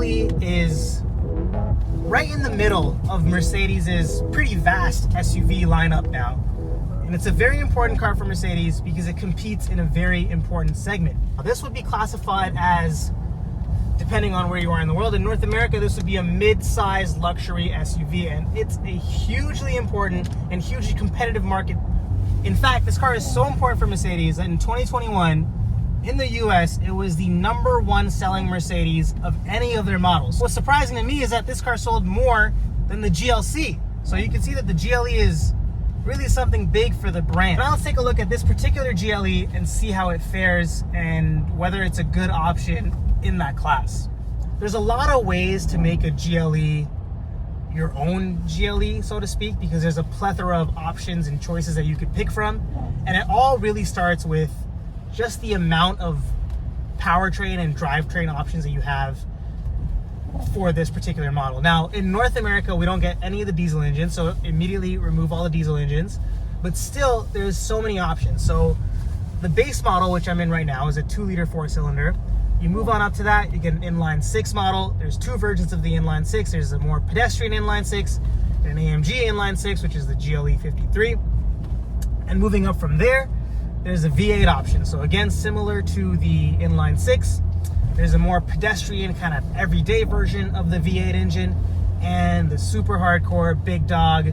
GLE is right in the middle of Mercedes' pretty vast SUV lineup now. And it's a very important car for Mercedes because it competes in a very important segment. Now, this would be classified as, depending on where you are in the world, in North America, this would be a mid-sized luxury SUV, and it's a hugely important and hugely competitive market. In fact, this car is so important for Mercedes that in 2021, in the US, it was the #1 selling Mercedes of any of their models. What's surprising to me is that this car sold more than the GLC. So you can see that the GLE is really something big for the brand. Now let's take a look at this particular GLE and see how it fares and whether it's a good option in that class. There's a lot of ways to make a GLE your own GLE, so to speak, because there's a plethora of options and choices that you could pick from. And it all really starts with just the amount of powertrain and drivetrain options that you have for this particular model. Now, in North America, we don't get any of the diesel engines, so immediately remove all the diesel engines, but still, there's so many options. So the base model, which I'm in right now, is a 2-liter 4-cylinder. You move on up to that, you get an inline 6 model. There's two versions of the inline 6. There's a more pedestrian inline 6 and an AMG inline 6, which is the GLE 53. And moving up from there, there's a V8 option. So again, similar to the inline 6, there's a more pedestrian kind of everyday version of the V8 engine and the super hardcore big dog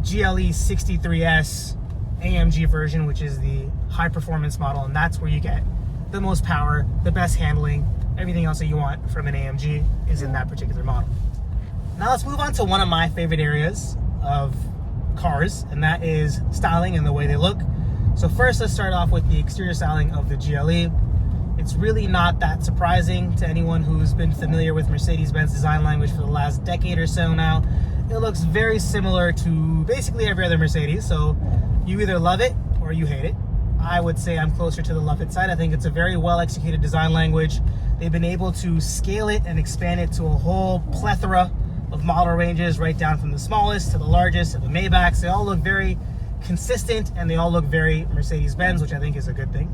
GLE 63S AMG version, which is the high performance model. And that's where you get the most power, the best handling, everything else that you want from an AMG is in that particular model. Now let's move on to one of my favorite areas of cars, and that is styling and the way they look. So first, let's start off with the exterior styling of the GLE. It's really not that surprising to anyone who's been familiar with Mercedes-Benz design language for the last decade or so now. It looks very similar to basically every other Mercedes, so you either love it or you hate it. I would say I'm closer to the love it side. I think it's a very well executed design language. They've been able to scale it and expand it to a whole plethora of model ranges, right down from the smallest to the largest to the Maybachs. They all look very consistent and they all look very Mercedes-Benz, which I think is a good thing.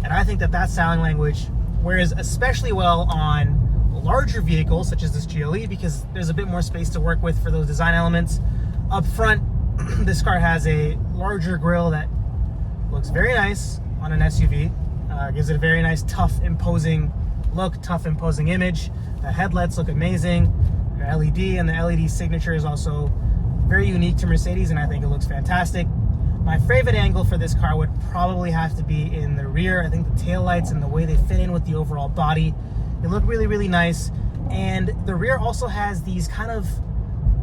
And I think that that styling language wears especially well on larger vehicles such as this GLE because there's a bit more space to work with for those design elements. Up front, this car has a larger grille that looks very nice on an SUV. Gives it a very nice, tough, imposing look, tough, imposing image. The headlights look amazing. The LED and the LED signature is also very unique to Mercedes, and I think it looks fantastic. My favorite angle for this car would probably have to be in the rear. I think the taillights and the way they fit in with the overall body, they look really, really nice. And the rear also has these kind of,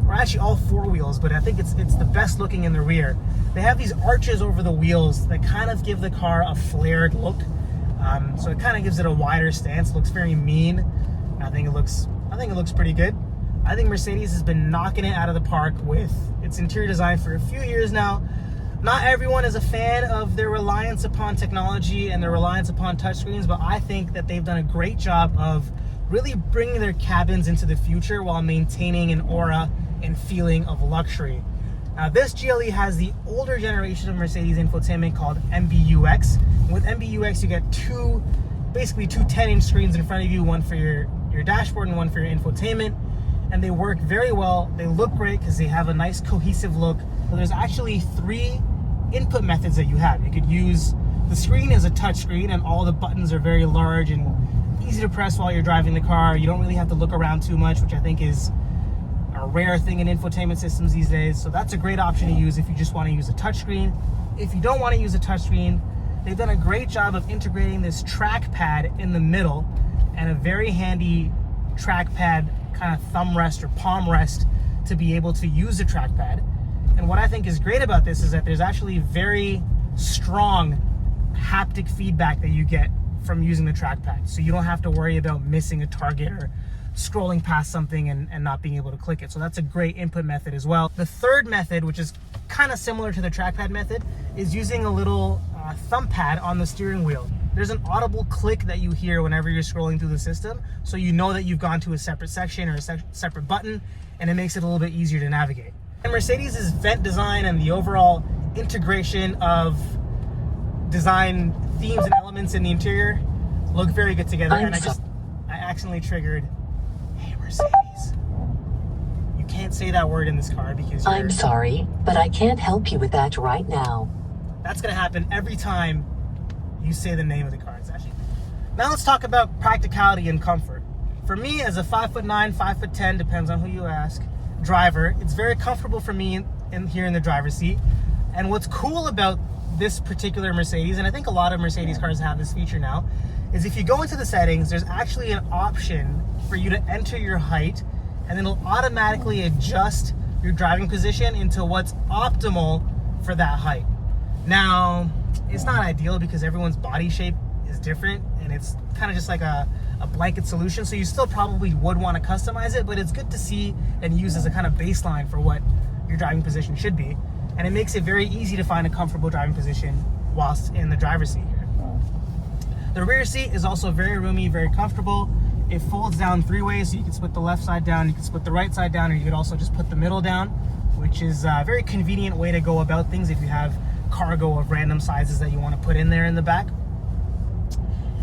or actually all four wheels, but I think it's the best looking in the rear. They have these arches over the wheels that kind of give the car a flared look. So it kind of gives it a wider stance. Looks very mean. I think it looks pretty good. I think Mercedes has been knocking it out of the park with its interior design for a few years now. Not everyone is a fan of their reliance upon technology and their reliance upon touchscreens, but I think that they've done a great job of really bringing their cabins into the future while maintaining an aura and feeling of luxury. Now, this GLE has the older generation of Mercedes infotainment called MBUX. And with MBUX, you get basically two 10-inch screens in front of you, one for your dashboard and one for your infotainment. And they work very well. They look great because they have a nice cohesive look. So there's actually 3 input methods that you have. You could use the screen as a touch screen, and all the buttons are very large and easy to press while you're driving the car. You don't really have to look around too much, which I think is a rare thing in infotainment systems these days. So that's a great option to use if you just want to use a touchscreen. If you don't want to use a touchscreen, they've done a great job of integrating this trackpad in the middle and a very handy trackpad kind of thumb rest or palm rest to be able to use the trackpad. And what I think is great about this is that there's actually very strong haptic feedback that you get from using the trackpad. So you don't have to worry about missing a target or scrolling past something and not being able to click it. So that's a great input method as well. The third method, which is kind of similar to the trackpad method, is using a little thumb pad on the steering wheel. There's an audible click that you hear whenever you're scrolling through the system, so you know that you've gone to a separate section or a separate button, and it makes it a little bit easier to navigate. And Mercedes' vent design and the overall integration of design themes and elements in the interior look very good together. And I accidentally triggered Mercedes. You can't say that word in this car because I'm sorry, but I can't help you with that right now. That's going to happen every time you say the name of the car. It's actually... Now let's talk about practicality and comfort. For me, as a 5'9", 5'10", depends on who you ask, driver, it's very comfortable for me here in the driver's seat. And what's cool about this particular Mercedes, and I think a lot of Mercedes cars have this feature now, is if you go into the settings, there's actually an option for you to enter your height, and it'll automatically adjust your driving position into what's optimal for that height. Now, it's not ideal because everyone's body shape is different, and it's kind of just like a blanket solution, so you still probably would want to customize it, but it's good to see and use as a kind of baseline for what your driving position should be. And it makes it very easy to find a comfortable driving position whilst in the driver's seat here. The rear seat is also very roomy, very comfortable. It folds down 3 ways, so you can split the left side down, you can split the right side down, or you could also just put the middle down, which is a very convenient way to go about things if you have cargo of random sizes that you want to put in there in the back.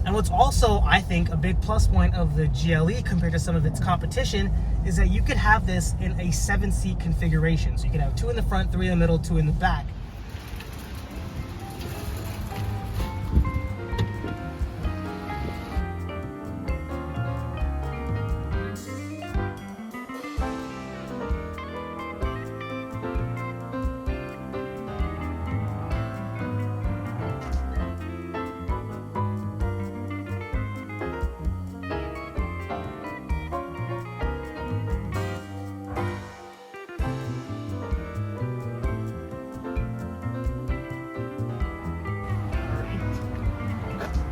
And what's also, I think, a big plus point of the GLE compared to some of its competition is that you could have this in a 7-seat configuration. So you could have 2 in the front, 3 in the middle, 2 in the back.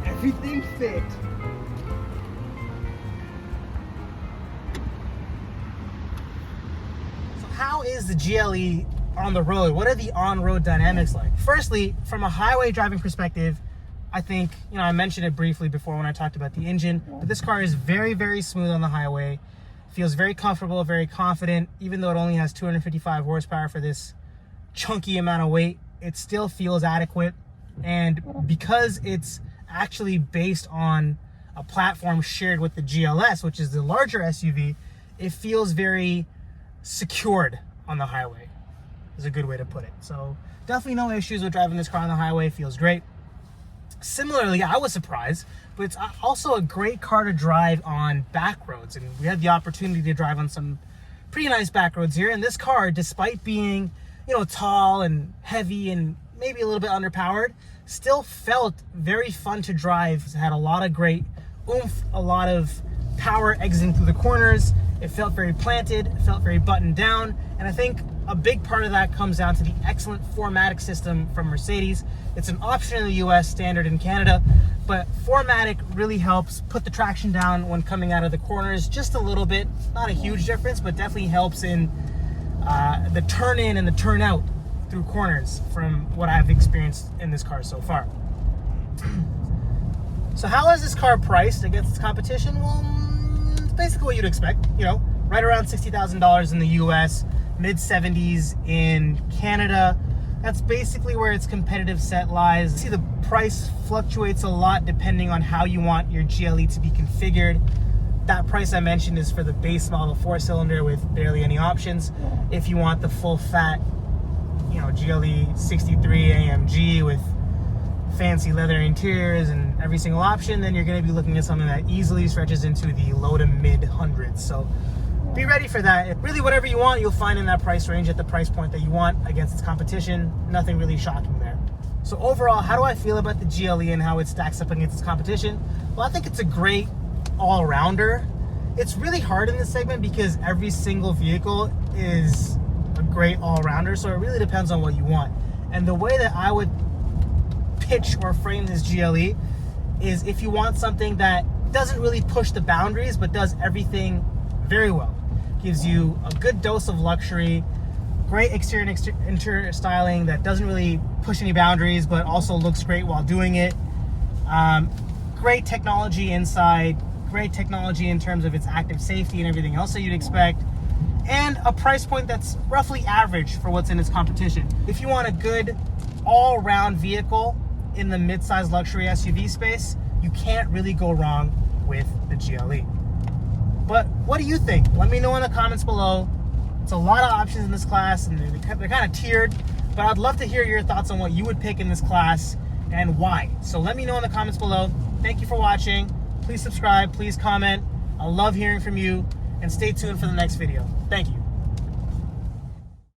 Everything fit. So how is the GLE on the road? What are the on-road dynamics like? Firstly, from a highway driving perspective, I think, I mentioned it briefly before when I talked about the engine, but this car is very, very smooth on the highway. Feels very comfortable, very confident. Even though it only has 255 horsepower for this chunky amount of weight, it still feels adequate. And because it's actually based on a platform shared with the GLS, which is the larger SUV, it feels very secured on the highway, is a good way to put it. So definitely no issues with driving this car on the highway. Feels great. Similarly, I was surprised, but it's also a great car to drive on back roads, and we had the opportunity to drive on some pretty nice back roads here. And this car, despite being tall and heavy and maybe a little bit underpowered, still felt very fun to drive. It had a lot of great oomph, a lot of power exiting through the corners. It felt very planted, it felt very buttoned down, and I think a big part of that comes down to the excellent 4MATIC system from Mercedes. It's an option in the US, standard in Canada, but 4MATIC really helps put the traction down when coming out of the corners just a little bit. Not a huge difference, but definitely helps in the turn in and the turn out through corners from what I've experienced in this car so far. So how is this car priced against its competition? Well, it's basically what you'd expect, right around $60,000 in the US, mid-70s in Canada. That's basically where its competitive set lies. See, the price fluctuates a lot depending on how you want your GLE to be configured. That price I mentioned is for the base model 4-cylinder with barely any options. If you want the full fat GLE 63 AMG with fancy leather interiors and every single option, then you're going to be looking at something that easily stretches into the low to mid hundreds. So be ready for that. Really, whatever you want, you'll find in that price range at the price point that you want against its competition. Nothing really shocking there. So overall, how do I feel about the GLE and how it stacks up against its competition? Well, I think it's a great all-rounder. It's really hard in this segment because every single vehicle is a great all-rounder, so it really depends on what you want. And the way that I would pitch or frame this GLE is if you want something that doesn't really push the boundaries but does everything very well, gives you a good dose of luxury, great exterior and interior styling that doesn't really push any boundaries but also looks great while doing it, great technology inside, great technology in terms of its active safety and everything else that you'd expect, and a price point that's roughly average for what's in its competition. If you want a good all-round vehicle in the mid-size luxury SUV space, you can't really go wrong with the GLE. But what do you think? Let me know in the comments below. It's a lot of options in this class, and they're kind of tiered, but I'd love to hear your thoughts on what you would pick in this class and why. So let me know in the comments below. Thank you for watching. Please subscribe, please comment. I love hearing from you, and stay tuned for the next video. Thank you.